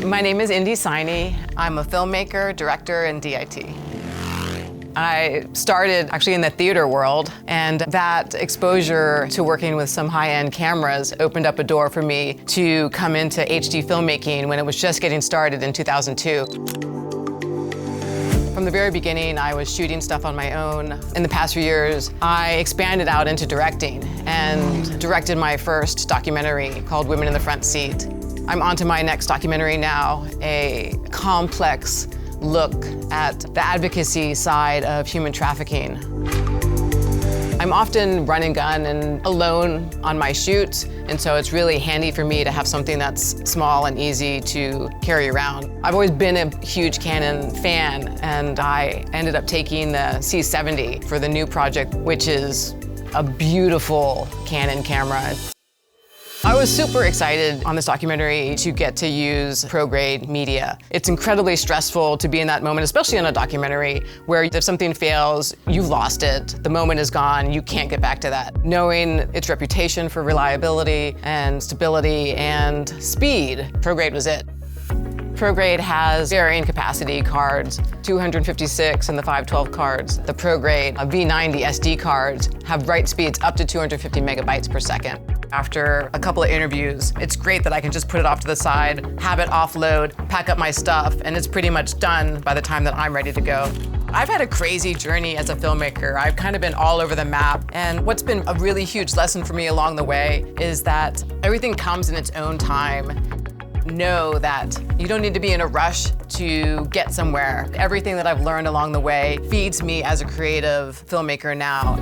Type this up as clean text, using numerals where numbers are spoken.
My name is Indy Saini. I'm a filmmaker, director, and DIT. I started actually in the theater world, and that exposure to working with some high-end cameras opened up a door for me to come into HD filmmaking when it was just getting started in 2002. From the very beginning, I was shooting stuff on my own. In the past few years, I expanded out into directing and directed my first documentary called Women in the Front Seat. I'm on to my next documentary now, a complex look at the advocacy side of human trafficking. I'm often run and gun and alone on my shoots, and so it's really handy for me to have something that's small and easy to carry around. I've always been a huge Canon fan, and I ended up taking the C70 for the new project, which is a beautiful Canon camera. I was super excited on this documentary to get to use ProGrade media. It's incredibly stressful to be in that moment, especially in a documentary, where if something fails, you've lost it. The moment is gone, you can't get back to that. Knowing its reputation for reliability and stability and speed, ProGrade was it. ProGrade has varying capacity cards, 256 and the 512 cards. The ProGrade V90 SD cards have write speeds up to 250 megabytes per second. After a couple of interviews, it's great that I can just put it off to the side, have it offload, pack up my stuff, and it's pretty much done by the time that I'm ready to go. I've had a crazy journey as a filmmaker. I've kind of been all over the map, and what's been a really huge lesson for me along the way is that everything comes in its own time. Know that you don't need to be in a rush to get somewhere. Everything that I've learned along the way feeds me as a creative filmmaker now.